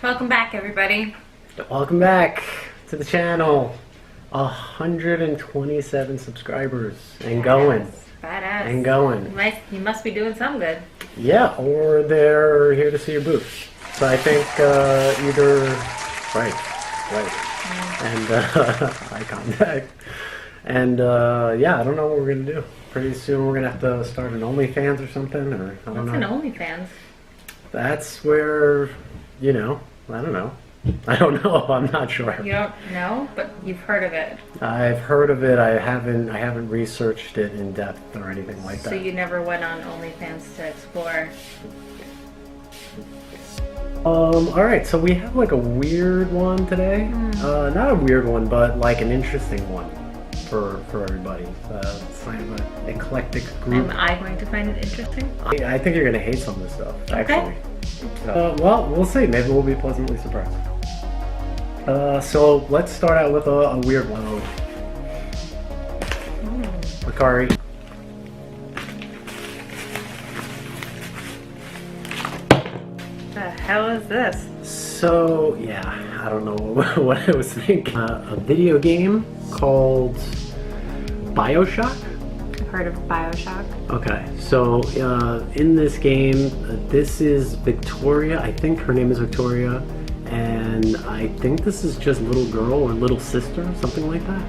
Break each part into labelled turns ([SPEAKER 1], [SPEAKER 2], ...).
[SPEAKER 1] Welcome back, everybody.
[SPEAKER 2] Welcome back to the channel. 127 subscribers and going.
[SPEAKER 1] Badass.
[SPEAKER 2] And going.
[SPEAKER 1] You must be doing some good.
[SPEAKER 2] Yeah, or they're here to see your boobs. So I think either right, and eye contact. And yeah, I don't know what we're gonna do. Pretty soon we're gonna have to start an OnlyFans or something, or I don't know.
[SPEAKER 1] What's an OnlyFans?
[SPEAKER 2] That's where, you know, I don't know. I don't know. I'm not sure.
[SPEAKER 1] You don't know, but you've heard of it.
[SPEAKER 2] I've heard of it. I haven't researched it in depth or anything like that.
[SPEAKER 1] So you never went on OnlyFans to explore.
[SPEAKER 2] Alright, so we have like a weird one today. Not a weird one, but like an interesting one for everybody. It's kind of an eclectic group.
[SPEAKER 1] Am I going to find it interesting?
[SPEAKER 2] I think you're gonna hate some of this stuff,
[SPEAKER 1] Okay.
[SPEAKER 2] actually. Well, we'll see. Maybe we'll be pleasantly surprised. So let's start out with a weird one. Valkyrie.
[SPEAKER 1] The hell is this?
[SPEAKER 2] So yeah, I don't know what I was thinking. A video game called Bioshock.
[SPEAKER 1] I've heard of Bioshock.
[SPEAKER 2] Okay, so in this game, this is Victoria. I think her name is Victoria, and I think this is just little girl or little sister, something like that.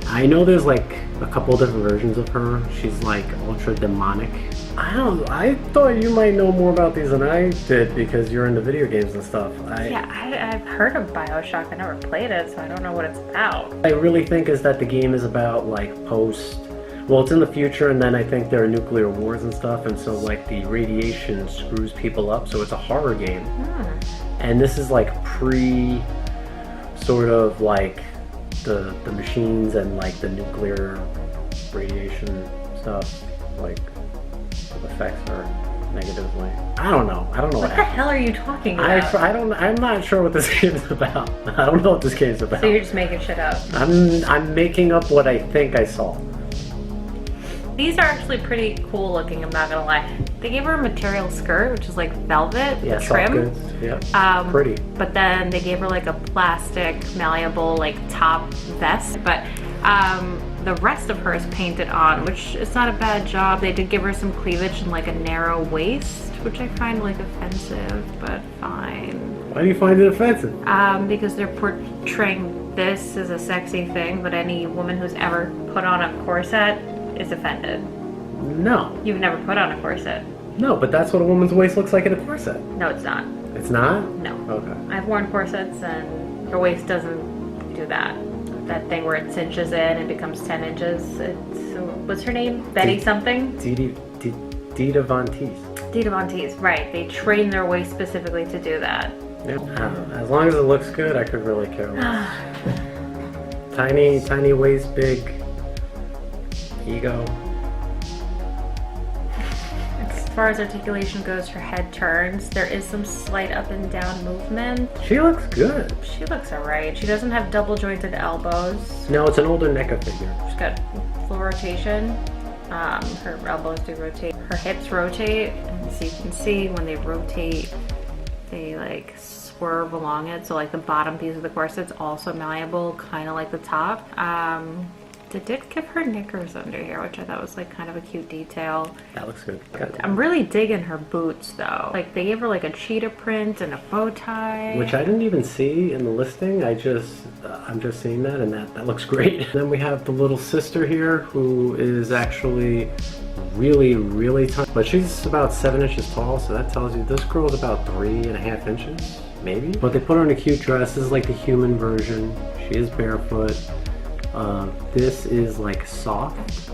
[SPEAKER 2] I know there's like a couple different versions of her. She's like ultra demonic. I thought you might know more about these than I did because you're into video games and stuff.
[SPEAKER 1] I've heard of Bioshock. I never played it, so I don't know what it's about.
[SPEAKER 2] I really think is that the game is about like well, it's in the future, and then I think there are nuclear wars and stuff, and so like the radiation screws people up, so it's a horror game. And this is like sort of like the machines and like the nuclear radiation stuff, like affects her negatively. I don't know.
[SPEAKER 1] What the hell are you talking about?
[SPEAKER 2] I'm not sure what this game is about. I don't know what this game is about.
[SPEAKER 1] So you're just making shit up.
[SPEAKER 2] I'm making up what I think I saw.
[SPEAKER 1] These are actually pretty cool looking, I'm not gonna lie. They gave her a material skirt, which is like velvet,
[SPEAKER 2] Yeah,
[SPEAKER 1] trim.
[SPEAKER 2] soft goods. Yeah, pretty.
[SPEAKER 1] But then they gave her like a plastic, malleable, like top vest. But the rest of her is painted on, which is not a bad job. They did give her some cleavage and like a narrow waist, which I find like offensive, but fine.
[SPEAKER 2] Why do you find it offensive?
[SPEAKER 1] Because they're portraying this as a sexy thing, but any woman who's ever put on a corset is offended.
[SPEAKER 2] No.
[SPEAKER 1] You've never put on a corset.
[SPEAKER 2] No, but that's what a woman's waist looks like in a corset.
[SPEAKER 1] No, it's not.
[SPEAKER 2] It's not?
[SPEAKER 1] No.
[SPEAKER 2] Okay.
[SPEAKER 1] I've worn corsets and your waist doesn't do that. That thing where it cinches in and becomes 10 inches. What's her name? Betty something?
[SPEAKER 2] Dita Von Teese.
[SPEAKER 1] Dita Von Teese, right. They train their waist specifically to do that.
[SPEAKER 2] Yep. As long as it looks good, I could really care less. Tiny waist, big ego.
[SPEAKER 1] As far as articulation goes, her head turns. There is some slight up and down movement.
[SPEAKER 2] She looks good.
[SPEAKER 1] She looks alright. She doesn't have double jointed elbows.
[SPEAKER 2] No, it's an older Neca figure.
[SPEAKER 1] She's got full rotation. Her elbows do rotate. Her hips rotate. And so you can see when they rotate, they like swerve along it. So like the bottom piece of the corset's also malleable, kind of like the top. They did give her knickers under here, which I thought was like kind of a cute detail.
[SPEAKER 2] That looks good.
[SPEAKER 1] I'm really digging her boots though. Like they gave her like a cheetah print and a bow tie.
[SPEAKER 2] Which I didn't even see in the listing. I'm just seeing that, and that looks great. Then we have the little sister here, who is actually really tiny, but she's about 7 inches tall, so that tells you this girl is about 3.5 inches, maybe. But they put her in a cute dress. This is like the human version. She is barefoot. This is like soft,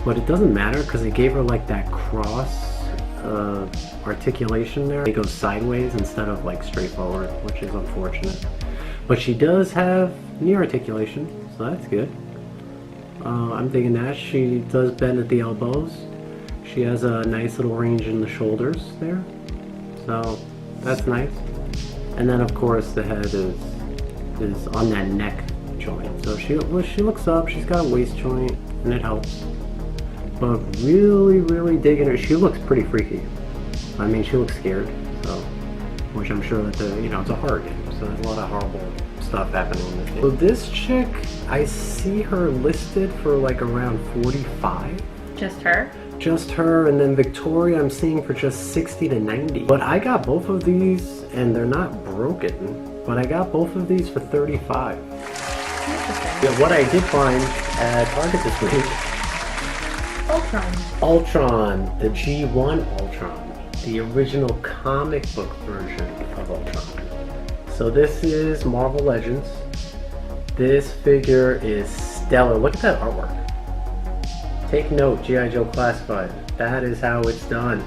[SPEAKER 2] but it doesn't matter because they gave her like that cross articulation there. It goes sideways instead of like straight forward, which is unfortunate. But she does have knee articulation, so that's good. I'm digging that. She does bend at the elbows. She has a nice little range in the shoulders there, so that's nice. And then of course the head is on that neck joint. So she looks up, she's got a waist joint, and it helps. But really digging her. She looks pretty freaky. I mean, she looks scared, so which I'm sure that it's a horror game, so there's a lot of horrible stuff happening in this game. So this chick, I see her listed for like around 45.
[SPEAKER 1] Just her?
[SPEAKER 2] Just her, and then Victoria I'm seeing for just 60 to 90. But I got both of these, and they're not broken, but I got both of these for 35.
[SPEAKER 1] Interesting.
[SPEAKER 2] Yeah, what I did find at Target this week, Ultron, the G1 Ultron, the original comic book version of Ultron. So this is Marvel Legends. This figure is stellar. Look at that artwork. Take note, G.I. Joe Classified. That is how it's done.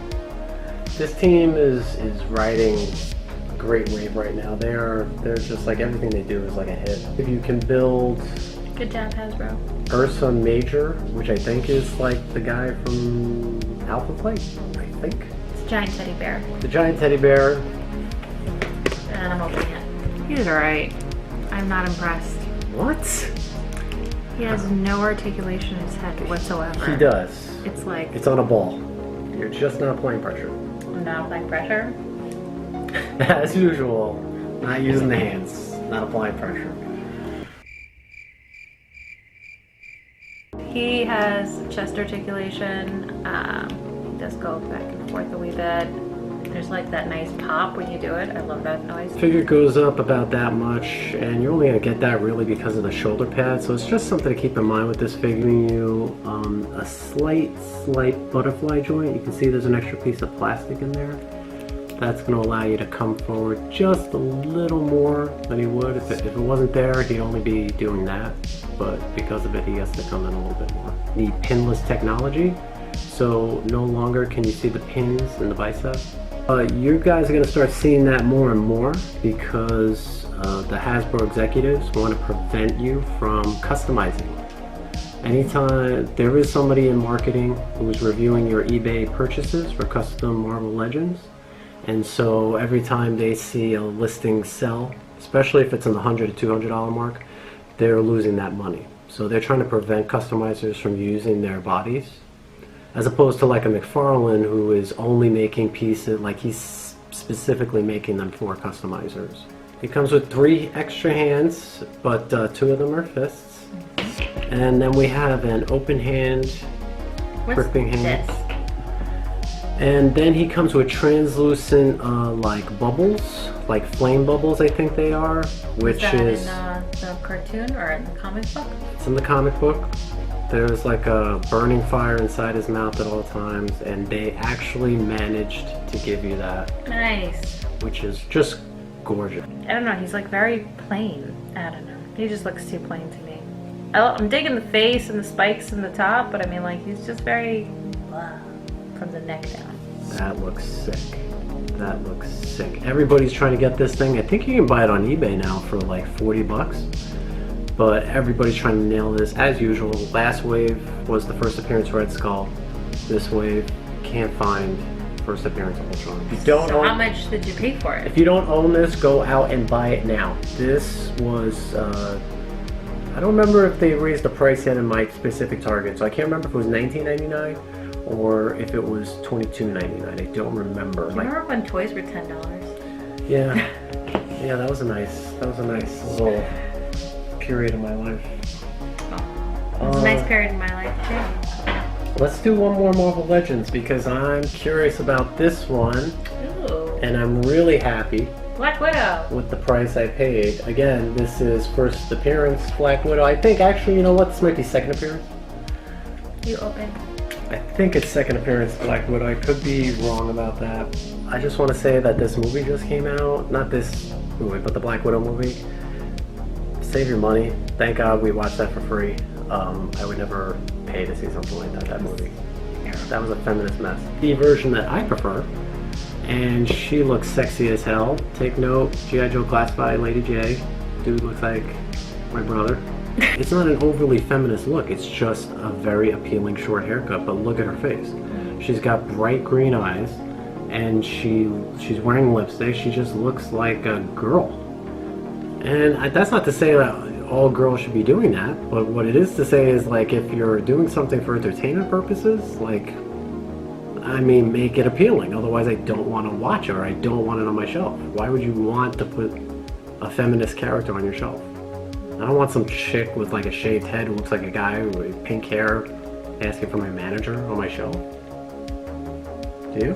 [SPEAKER 2] This team is riding a great wave right now. They're just like, everything they do is like a hit. If you can build
[SPEAKER 1] Good job, Hasbro.
[SPEAKER 2] Ursa Major, which I think is like the guy from Alpha Flight, I think.
[SPEAKER 1] It's a giant teddy bear.
[SPEAKER 2] The giant teddy bear.
[SPEAKER 1] And I'm opening it. He's alright. I'm not impressed.
[SPEAKER 2] What?
[SPEAKER 1] He has no articulation in his head whatsoever.
[SPEAKER 2] He does.
[SPEAKER 1] It's like...
[SPEAKER 2] It's on a ball. You're just not applying pressure.
[SPEAKER 1] I'm not applying pressure.
[SPEAKER 2] As usual, not using the hands, not applying pressure.
[SPEAKER 1] He has chest articulation. He does go back and forth a wee bit. There's like that nice pop when you do it. I love that noise.
[SPEAKER 2] Figure goes up about that much, and you're only going to get that really because of the shoulder pad, so it's just something to keep in mind with this figure. You a slight butterfly joint. You can see there's an extra piece of plastic in there. That's going to allow you to come forward just a little more than he would. If it wasn't there, he'd only be doing that, but because of it, he has to come in a little bit more. The pinless technology, so no longer can you see the pins in the bicep. You guys are going to start seeing that more and more because the Hasbro executives want to prevent you from customizing. Anytime there is somebody in marketing who's reviewing your eBay purchases for custom Marvel Legends, and so every time they see a listing sell, especially if it's in the $100 to $200 mark, they're losing that money. So they're trying to prevent customizers from using their bodies. As opposed to like a McFarlane who is only making pieces, like he's specifically making them for customizers. He comes with 3 extra hands, but 2 of them are fists. And then we have an open hand, gripping hand.
[SPEAKER 1] This?
[SPEAKER 2] And then he comes with translucent like bubbles, like flame bubbles I think they are, which
[SPEAKER 1] is that in the cartoon or in the comic book?
[SPEAKER 2] It's in the comic book. There's like a burning fire inside his mouth at all times, and they actually managed to give you that.
[SPEAKER 1] Nice.
[SPEAKER 2] Which is just gorgeous.
[SPEAKER 1] I don't know, he's like very plain. I don't know. He just looks too plain to me. I'm digging the face and the spikes in the top, but I mean like he's just very from the neck down.
[SPEAKER 2] That looks sick. That looks sick. Everybody's trying to get this thing. I think you can buy it on eBay now for like 40 bucks. But everybody's trying to nail this as usual. Last wave was the first appearance Red Skull. This wave can't find first appearance Ultron. If you don't
[SPEAKER 1] So how much did you pay for it?
[SPEAKER 2] If you don't own this, go out and buy it now. This was I don't remember if they raised the price yet in my specific Target, so I can't remember if it was $19.99 or if it was $22.99. I don't remember.
[SPEAKER 1] Do you remember when toys were $10?
[SPEAKER 2] Yeah, yeah, that was a nice little period of my life.
[SPEAKER 1] Oh, it's a nice period in my life too.
[SPEAKER 2] Let's do one more Marvel Legends because I'm curious about this one.
[SPEAKER 1] Ooh.
[SPEAKER 2] And I'm really happy
[SPEAKER 1] Black Widow
[SPEAKER 2] with the price I paid. Again, this is first appearance Black Widow. I think actually, you know what, this might be second appearance.
[SPEAKER 1] You open.
[SPEAKER 2] I think it's second appearance Black Widow. I could be wrong about that. I just want to say that this movie just came out. Not this movie, but the Black Widow movie. Save your money. Thank God we watched that for free. I would never pay to see something like that movie. That was a feminist mess. The version that I prefer, and she looks sexy as hell. Take note, G.I. Joe Classified, Lady J. Dude looks like my brother. It's not an overly feminist look, it's just a very appealing short haircut, but look at her face. She's got bright green eyes, and she's wearing lipstick. She just looks like a girl. And that's not to say that all girls should be doing that, but what it is to say is like if you're doing something for entertainment purposes, like I mean, make it appealing. Otherwise, I don't want to watch it, or I don't want it on my shelf. Why would you want to put a feminist character on your shelf? I don't want some chick with like a shaved head who looks like a guy with pink hair asking for my manager on my shelf. Do you?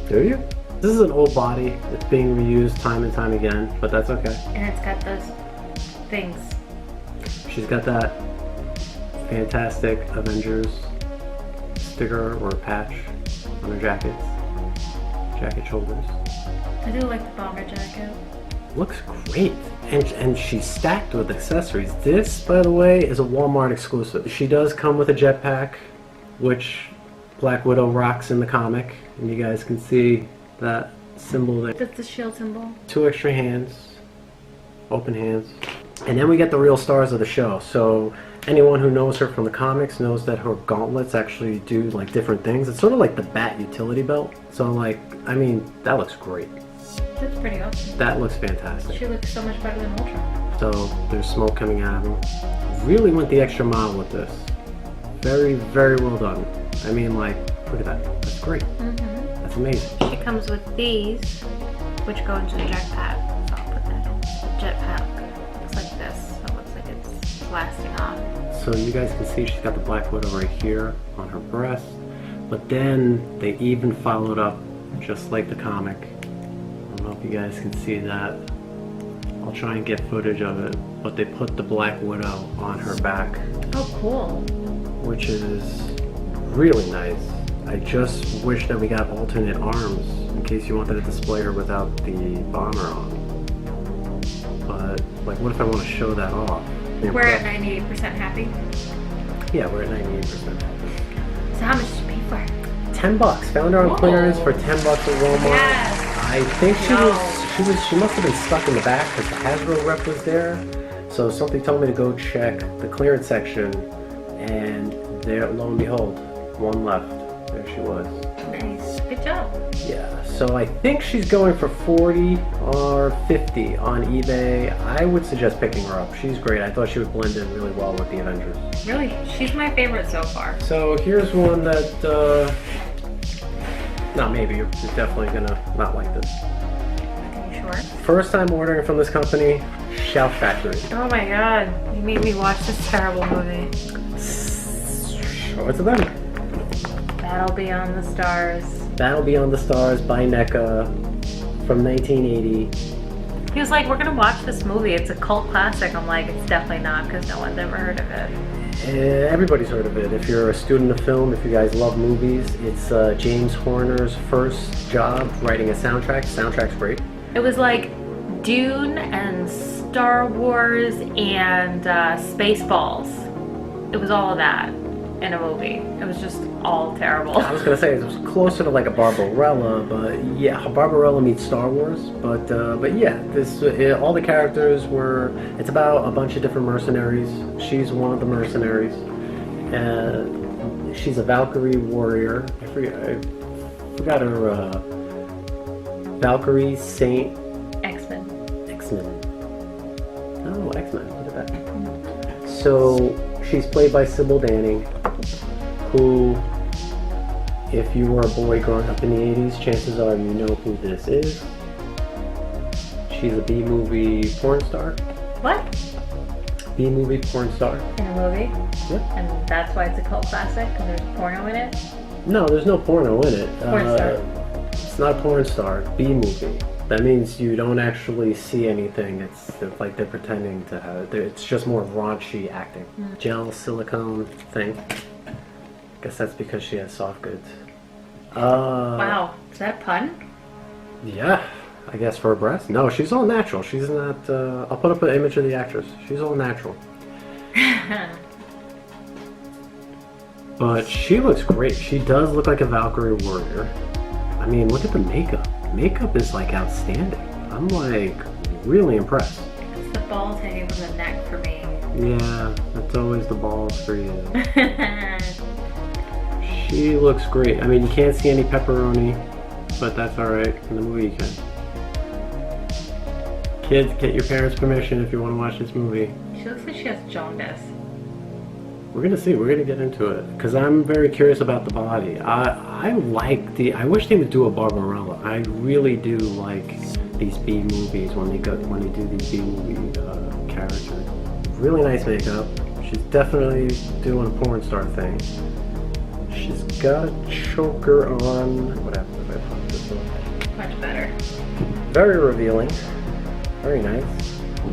[SPEAKER 2] Do you? This is an old body. It's being reused time and time again, but that's okay.
[SPEAKER 1] And it's got those things.
[SPEAKER 2] She's got that fantastic Avengers sticker or patch on her jacket shoulders.
[SPEAKER 1] I do like the bomber jacket.
[SPEAKER 2] Looks great. And she's stacked with accessories. This, by the way, is a Walmart exclusive. She does come with a jetpack, which Black Widow rocks in the comic. And you guys can see that symbol there.
[SPEAKER 1] That's the shield symbol.
[SPEAKER 2] 2 extra hands. Open hands. And then we get the real stars of the show. So anyone who knows her from the comics knows that her gauntlets actually do like different things. It's sort of like the Bat utility belt. So like, I mean, that looks great.
[SPEAKER 1] That's pretty awesome.
[SPEAKER 2] That looks fantastic.
[SPEAKER 1] She looks so much better than Ultron.
[SPEAKER 2] So there's smoke coming out of him. Really went the extra mile with this. Very, very well done. I mean, like, look at that. That's great.
[SPEAKER 1] Mm-hmm.
[SPEAKER 2] That's amazing.
[SPEAKER 1] She comes with these, which go into the jetpack. So I'll put that in. The jetpack looks like this. So it looks like it's blasting off.
[SPEAKER 2] So you guys can see she's got the Black Widow right here on her breast. But then they even followed up just like the comic. I don't know if you guys can see that. I'll try and get footage of it. But they put the Black Widow on her back.
[SPEAKER 1] Oh, cool.
[SPEAKER 2] Which is really nice. I just wish that we got alternate arms in case you wanted to display her without the bomber on. But, like, what if I want to show that off?
[SPEAKER 1] We're at 98% happy.
[SPEAKER 2] Yeah, we're at 98%.
[SPEAKER 1] So how much did you pay for it?
[SPEAKER 2] $10. Found her on clearance for $10 at Walmart.
[SPEAKER 1] Yes.
[SPEAKER 2] I think she must have been stuck in the back because the Hasbro rep was there. So something told me to go check the clearance section, and there, lo and behold, one left. There she was.
[SPEAKER 1] Nice. Good job.
[SPEAKER 2] Yeah, so I think she's going for 40 or 50 on eBay. I would suggest picking her up. She's great. I thought she would blend in really well with the Avengers.
[SPEAKER 1] Really? She's my favorite so far.
[SPEAKER 2] So here's one that, no, maybe you're definitely gonna not like this.
[SPEAKER 1] Are you sure?
[SPEAKER 2] First time ordering from this company, Shout Factory.
[SPEAKER 1] Oh my god. You made me watch this terrible movie.
[SPEAKER 2] Show it to them.
[SPEAKER 1] That'll Be on the Stars.
[SPEAKER 2] That'll Be on the Stars by Neca from 1980.
[SPEAKER 1] He was like, we're gonna watch this movie. It's a cult classic. I'm like, it's definitely not because no one's ever heard of it.
[SPEAKER 2] Everybody's heard of it. If you're a student of film, if you guys love movies, it's James Horner's first job writing a soundtrack. Soundtrack's great.
[SPEAKER 1] It was like Dune and Star Wars and Spaceballs. It was all of that in a movie. It was just all terrible.
[SPEAKER 2] I was gonna say it was closer to like a Barbarella, but yeah, Barbarella meets Star Wars. But yeah, this all the characters were. It's about a bunch of different mercenaries. She's one of the mercenaries. She's a Valkyrie warrior. I forgot her. Valkyrie Saint.
[SPEAKER 1] Exmin.
[SPEAKER 2] Oh, Exmin. Look at that. So she's played by Sybil Danning, who, if you were a boy growing up in the 80s, chances are you know who this is. She's a B-movie porn star.
[SPEAKER 1] What?
[SPEAKER 2] B-movie porn star.
[SPEAKER 1] In a movie?
[SPEAKER 2] Yep.
[SPEAKER 1] And that's why it's a cult classic? Because there's porno in it?
[SPEAKER 2] No, there's no porno in it.
[SPEAKER 1] Porn star.
[SPEAKER 2] It's not a porn star. B-movie. That means you don't actually see anything. It's like they're pretending to have it. It's just more raunchy acting. Gel silicone thing. Guess that's because she has soft goods.
[SPEAKER 1] Wow. Is that a pun?
[SPEAKER 2] Yeah. I guess for her breast. No, she's all natural. She's not. I'll put up an image of the actress. She's all natural. But she looks great. She does look like a Valkyrie warrior. I mean, look at the makeup. Makeup is like outstanding. I'm like really impressed.
[SPEAKER 1] It's the balls hanging from the neck for me.
[SPEAKER 2] Yeah, that's always the balls for you. She looks great. I mean, you can't see any pepperoni, but that's alright. In the movie you can. Kids, get your parents' permission if you want to watch this movie.
[SPEAKER 1] She looks like she has jaundice.
[SPEAKER 2] we're gonna see. We're gonna get into it because I'm very curious about the body. I like the. I wish they would do a Barbarella. I really do like these B movies when they do these B movie characters. Really nice makeup. She's definitely doing a porn star thing. She's got a choker on. What happened if I pop this on?
[SPEAKER 1] Much better.
[SPEAKER 2] Very revealing. Very nice.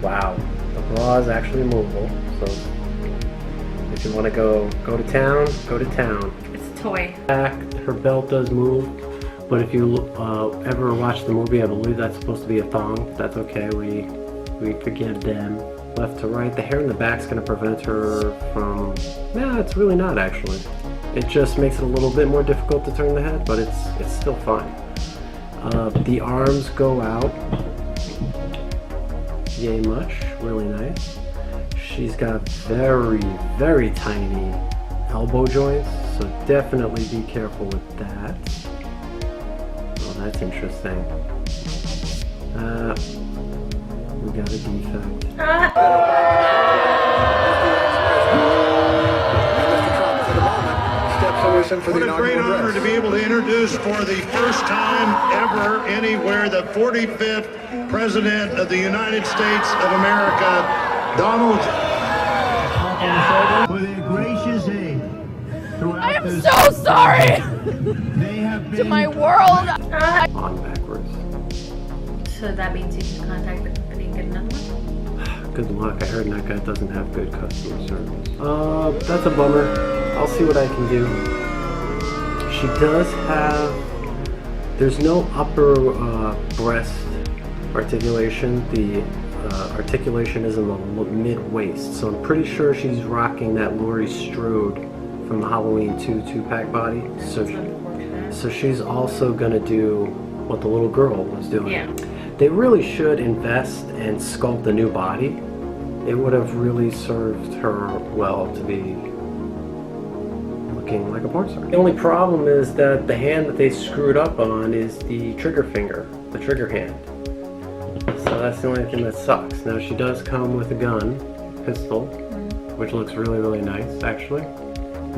[SPEAKER 2] Wow. The bra is actually movable. So if you want to go to town, go to town.
[SPEAKER 1] It's a toy.
[SPEAKER 2] Back, her belt does move. But if you ever watch the movie, I believe that's supposed to be a thong. That's okay. We forgive them. Left to right. The hair in the back's going to prevent her from... Yeah, it's really not actually. It just makes it a little bit more difficult to turn the head, but it's still fine. The arms go out. Yay much. Really nice. She's got very, very tiny elbow joints, so definitely be careful with that. Oh, that's interesting. We got a defect.
[SPEAKER 3] What a great honor to be able to introduce for the first time ever anywhere the 45th President of the United States of America, Donald. For their gracious aid
[SPEAKER 4] I am so sorry
[SPEAKER 3] they have been
[SPEAKER 4] to my world.
[SPEAKER 2] On backwards.
[SPEAKER 1] So that means you can contact the company and get another one?
[SPEAKER 2] Good luck. I heard Neca doesn't have good customer service. That's a bummer. I'll see what I can do. She does have... There's no upper breast articulation. The articulation is in the mid-waist. So I'm pretty sure she's rocking that Laurie Strode from the Halloween 2 2-pack body. So she's also going to do what the little girl was doing.
[SPEAKER 1] Yeah.
[SPEAKER 2] They really should invest and sculpt a new body. It would have really served her well to be looking like a porn star. The only problem is that the hand that they screwed up on is the trigger finger, the trigger hand. So that's the only thing that sucks. Now she does come with a gun, pistol, which looks really, really nice actually.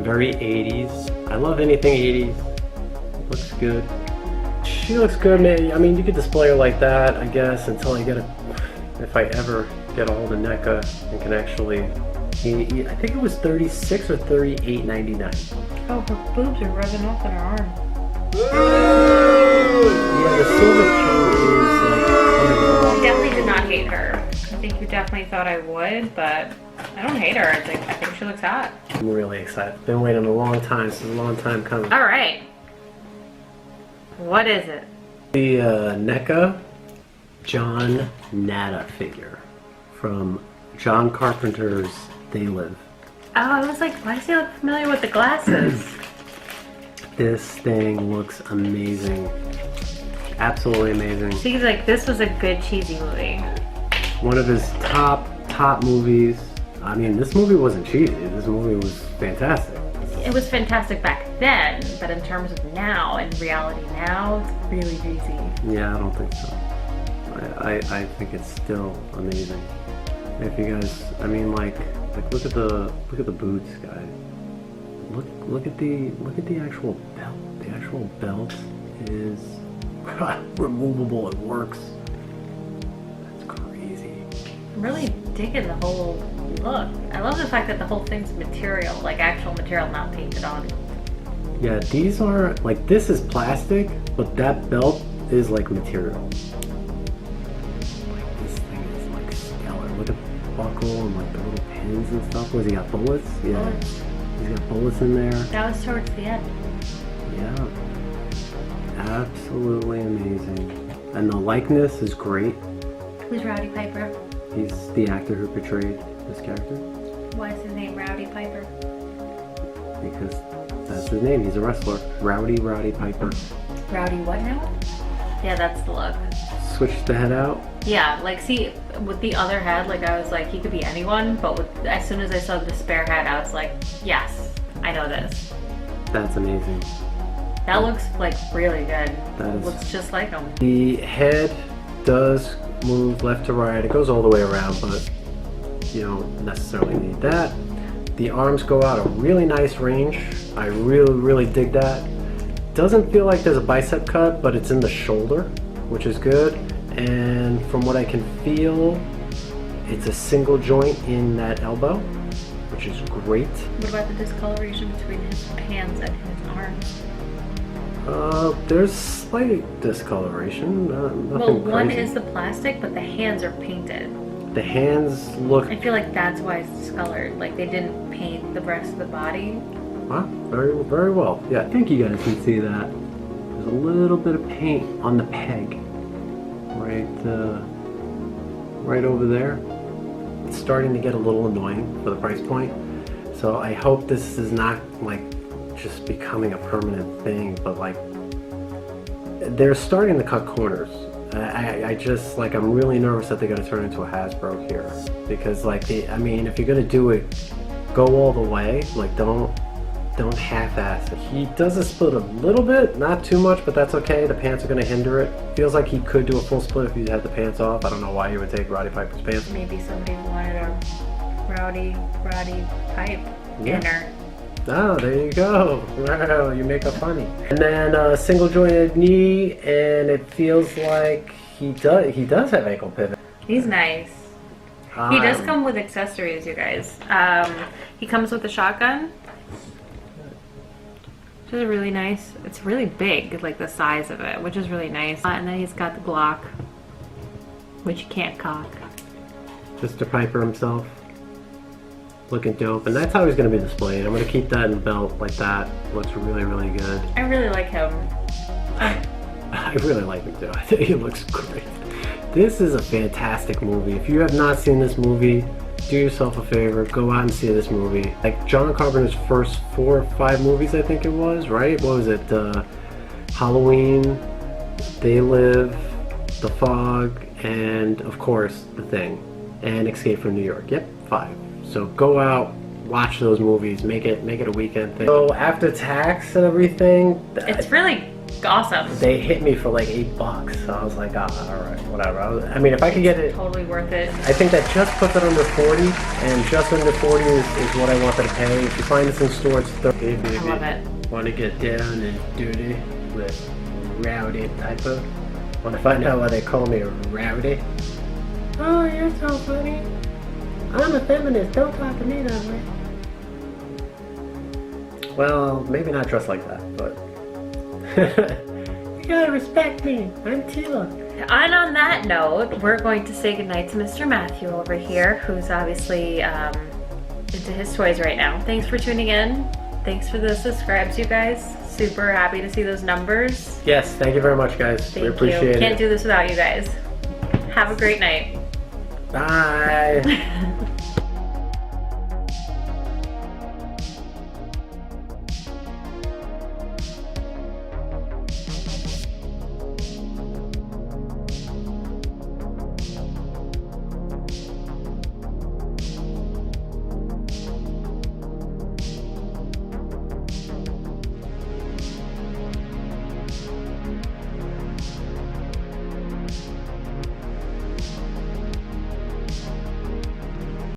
[SPEAKER 2] Very 80s. I love anything 80s. Looks good. She looks good, man. I mean, you could display her like that, I guess, until I get if I ever get a hold of Neca and can actually, I think it was $36 or $38.99.
[SPEAKER 1] Oh, her boobs are rubbing off on her arm.
[SPEAKER 2] Yeah, the silver paint is like coming off.
[SPEAKER 1] I definitely did not hate her. I think you definitely thought I would, but I don't hate her. I think she looks hot.
[SPEAKER 2] I'm really excited. Been waiting a long time. This is a long time coming.
[SPEAKER 1] All right. What is it?
[SPEAKER 2] The Neca John Nada figure from John Carpenter's They Live.
[SPEAKER 1] Oh, I was like, why does he look familiar with the glasses?
[SPEAKER 2] This thing looks amazing. Absolutely amazing.
[SPEAKER 1] She's like, this was a good cheesy movie.
[SPEAKER 2] One of his top movies. I mean, this movie wasn't cheesy. This movie was fantastic.
[SPEAKER 1] It was fantastic back then, but in terms of now, in reality now, it's really cheesy.
[SPEAKER 2] Yeah, I don't think so. I think it's still amazing. If you guys, I mean, like look at the boots, guys. Look at the actual belt. The actual belt is removable. It works. That's crazy.
[SPEAKER 1] I'm really digging the whole look. I love the fact that the whole thing's material, like actual material, not painted on.
[SPEAKER 2] Yeah, these are like, this is plastic, but that belt is like material. Like, this thing is like stellar. Look at the buckle and like the little pins and stuff. Was he got bullets? Yeah.
[SPEAKER 1] Bullets.
[SPEAKER 2] He's got bullets in there.
[SPEAKER 1] That was towards the end.
[SPEAKER 2] Yeah. Absolutely amazing. And the likeness is great.
[SPEAKER 1] Who's Rowdy Piper?
[SPEAKER 2] He's the actor who portrayed this character.
[SPEAKER 1] Why is his name Rowdy Piper?
[SPEAKER 2] Because that's his name. He's a wrestler. Rowdy Piper.
[SPEAKER 1] Rowdy what now? Yeah, that's the look.
[SPEAKER 2] Switch the head out.
[SPEAKER 1] Yeah, like see, with the other head, like I was like, he could be anyone, but as soon as I saw the spare head, I was like, yes, I know this.
[SPEAKER 2] That's amazing.
[SPEAKER 1] That looks like really good.
[SPEAKER 2] That is.
[SPEAKER 1] Looks just like him.
[SPEAKER 2] The head does move left to right. It goes all the way around, but you don't necessarily need that. The arms go out a really nice range. I really dig that. Doesn't feel like there's a bicep cut, but it's in the shoulder, which is good. And from what I can feel, it's a single joint in that elbow, which is great.
[SPEAKER 1] What about the discoloration between his hands and his arms?
[SPEAKER 2] There's slight discoloration.
[SPEAKER 1] Well,
[SPEAKER 2] Nothing
[SPEAKER 1] one
[SPEAKER 2] crazy.
[SPEAKER 1] is the plastic, but the hands are painted.
[SPEAKER 2] The hands look.
[SPEAKER 1] I feel like that's why it's discolored. Like they didn't paint the rest of the body.
[SPEAKER 2] Wow, very well. Yeah, I think you guys can see that. There's a little bit of paint on the peg, right over there. It's starting to get a little annoying for the price point. So I hope this is not like just becoming a permanent thing, but like they're starting to cut corners. I just like, I'm really nervous that they're gonna turn into a Hasbro here, because like I mean, if you're gonna do it, go all the way. Like don't half-ass it. He does a split a little bit, not too much, but that's okay. The pants are gonna hinder it. Feels like he could do a full split if he had the pants off. I don't know why he would take Roddy Piper's pants.
[SPEAKER 1] Maybe somebody wanted a Rowdy pipe dinner.
[SPEAKER 2] Oh, there you go. Wow, you make it funny. And then a single jointed knee, and it feels like he does have ankle pivot.
[SPEAKER 1] He's nice. He does come with accessories, you guys. He comes with a shotgun, which is really nice. It's really big, like the size of it, which is really nice. And then he's got the Glock, which you can't cock.
[SPEAKER 2] Mr. Piper himself. Looking dope, and that's how he's going to be displayed. I'm going to keep that in the belt like that. Looks really good.
[SPEAKER 1] I really like him.
[SPEAKER 2] I really like him too. I think he looks great. This is a fantastic movie. If you have not seen this movie, do yourself a favor, go out and see this movie. Like John Carpenter's first 4 or 5 movies, I think it was, right? What was it? Halloween, They Live, The Fog, and of course, The Thing, and Escape from New York. Yep, 5. So go out, watch those movies, make it a weekend thing. So after tax and everything,
[SPEAKER 1] It's really awesome.
[SPEAKER 2] they hit me for like $8. So I was like, all right, whatever. I mean, if I could get it,
[SPEAKER 1] Totally worth it.
[SPEAKER 2] I think that just puts it under 40, and just under 40 is what I wanted to pay. If you find this in store, it's 30. Hey, baby.
[SPEAKER 1] I love it.
[SPEAKER 2] Want to get down and dirty with Rowdy Piper? Want to find out why they call me Rowdy? Oh, you're so funny. I'm a feminist. Don't talk to me that way. Well, maybe not dressed like that, but you gotta respect me. I'm Tila.
[SPEAKER 1] And on that note, we're going to say goodnight to Mr. Matthew over here, who's obviously into his toys right now. Thanks for tuning in. Thanks for the subscribes, you guys. Super happy to see those numbers.
[SPEAKER 2] Yes, thank you very much, guys.
[SPEAKER 1] Thank
[SPEAKER 2] we appreciate
[SPEAKER 1] you.
[SPEAKER 2] it.
[SPEAKER 1] Can't do this without you guys. Have a great night.
[SPEAKER 2] Bye.